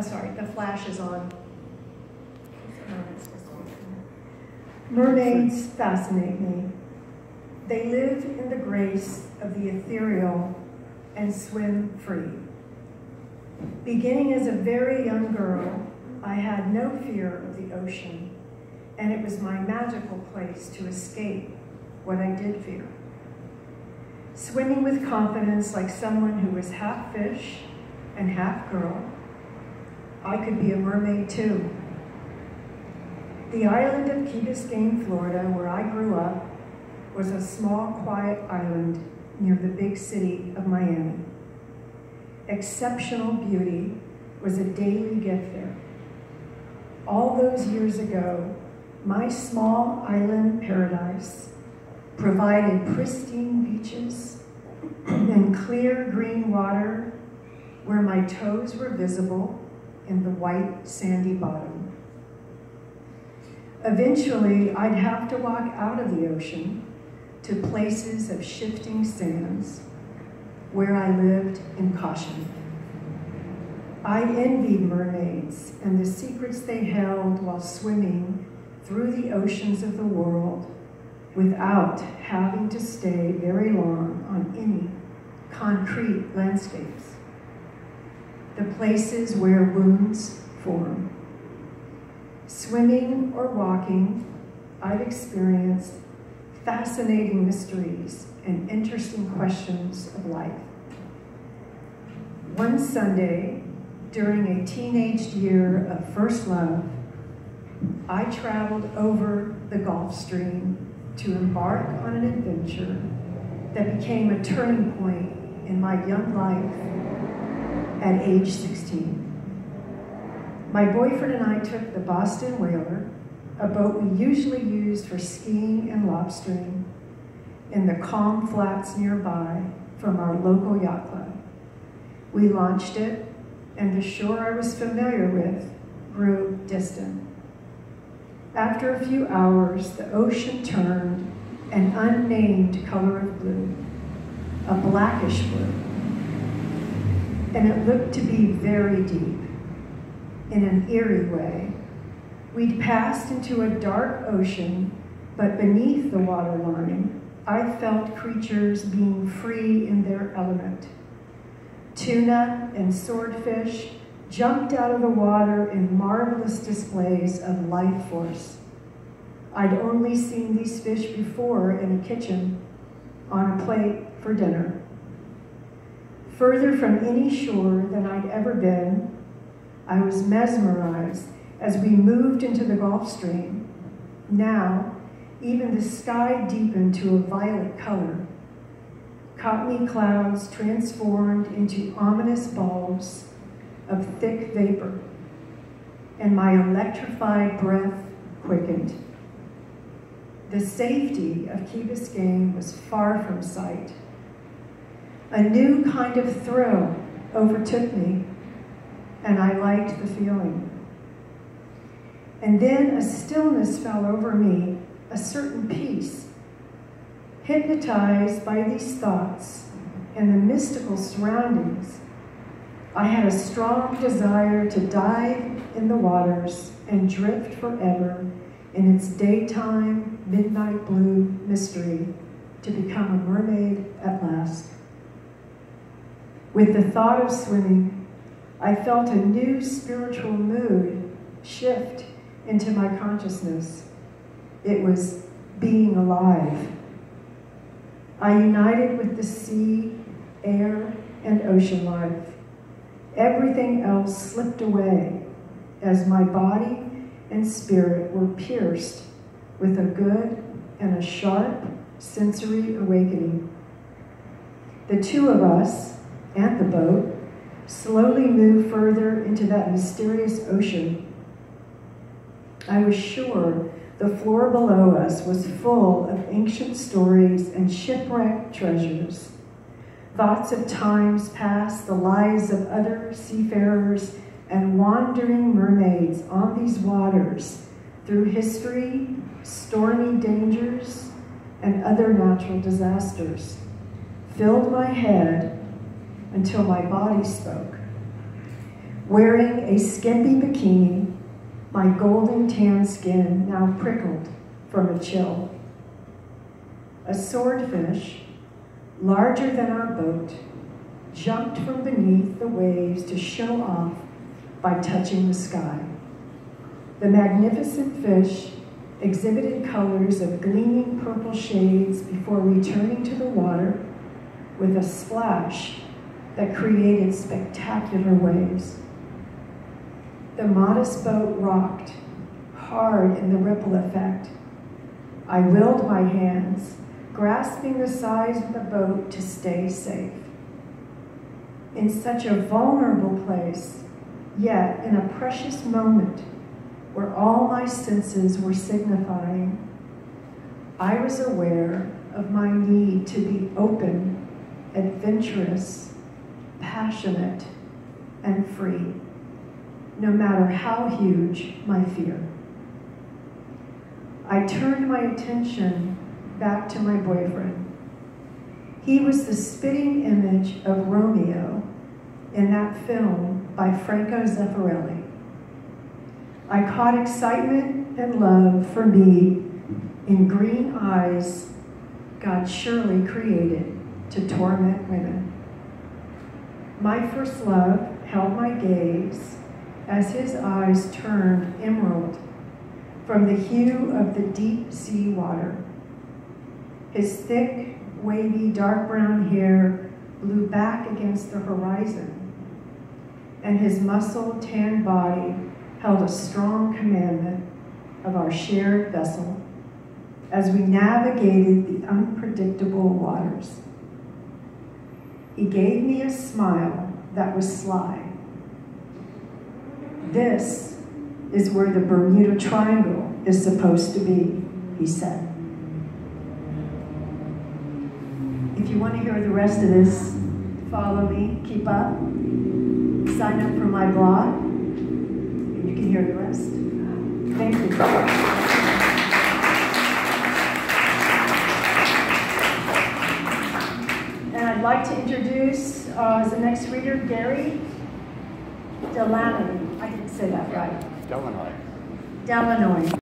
Sorry, the flash is on. Mermaids fascinate me. They live in the grace of the ethereal and swim free. Beginning as a very young girl, I had no fear of the ocean, and it was my magical place to escape what I did fear. Swimming with confidence like someone who was half fish and half girl, I could be a mermaid too. The island of Key Biscayne, Florida, where I grew up, was a small, quiet island near the big city of Miami. Exceptional beauty was a daily gift there. All those years ago, my small island paradise provided pristine beaches and clear green water where my toes were visible in the white sandy bottom. Eventually, I'd have to walk out of the ocean to places of shifting sands where I lived in caution. I envied mermaids and the secrets they held while swimming through the oceans of the world without having to stay very long on any concrete landscapes. The places where wounds form. Swimming or walking, I've experienced fascinating mysteries and interesting questions of life. One Sunday, during a teenage year of first love, I traveled over the Gulf Stream to embark on an adventure that became a turning point in my young life at age 16. My boyfriend and I took the Boston Whaler, a boat we usually used for skiing and lobstering, in the calm flats nearby from our local yacht club. We launched it, and the shore I was familiar with grew distant. After a few hours, the ocean turned an unnamed color of blue, a blackish blue, and it looked to be very deep. In an eerie way, we'd passed into a dark ocean, but beneath the waterline, I felt creatures being free in their element. Tuna and swordfish jumped out of the water in marvelous displays of life force. I'd only seen these fish before in a kitchen, on a plate for dinner. Further from any shore than I'd ever been, I was mesmerized as we moved into the Gulf Stream. Now, even the sky deepened to a violet color. Cottony clouds transformed into ominous balls of thick vapor, and my electrified breath quickened. The safety of Key Biscayne was far from sight. A new kind of thrill overtook me, and I liked the feeling. And then a stillness fell over me, a certain peace. Hypnotized by these thoughts and the mystical surroundings, I had a strong desire to dive in the waters and drift forever in its daytime, midnight blue mystery to become a mermaid at last. With the thought of swimming, I felt a new spiritual mood shift into my consciousness. It was being alive. I united with the sea, air, and ocean life. Everything else slipped away as my body and spirit were pierced with a good and a sharp sensory awakening. The two of us and the boat slowly moved further into that mysterious ocean. I was sure the floor below us was full of ancient stories and shipwrecked treasures, thoughts of times past, the lives of other seafarers and wandering mermaids on these waters through history, stormy dangers, and other natural disasters, filled my head until my body spoke. wearing a skimpy bikini, my golden tan skin now prickled from a chill. A swordfish, larger than our boat, jumped from beneath the waves to show off by touching the sky. The magnificent fish exhibited colors of gleaming purple shades before returning to the water with a splash that created spectacular waves. The modest boat rocked hard in the ripple effect. I willed my hands, grasping the sides of the boat to stay safe. In such a vulnerable place, yet in a precious moment where all my senses were signifying, I was aware of my need to be open, adventurous, passionate, and free, no matter how huge my fear. I turned my attention back to my boyfriend. He was the spitting image of Romeo in that film by Franco Zeffirelli. I caught excitement and love for me in green eyes God surely created to torment women. My first love held my gaze as his eyes turned emerald from the hue of the deep sea water. His thick, wavy, dark brown hair blew back against the horizon, and his muscled, tan body held a strong commandment of our shared vessel as we navigated the unpredictable waters. He gave me a smile that was sly. "This is where the Bermuda Triangle is supposed to be," he said. If you want to hear the rest of this, follow me, keep up, sign up for my blog, and you can hear the rest. Thank you. And I'd like to introduce the next reader, Gary Delanoy. I didn't say that right. Delanoy. Delanoy.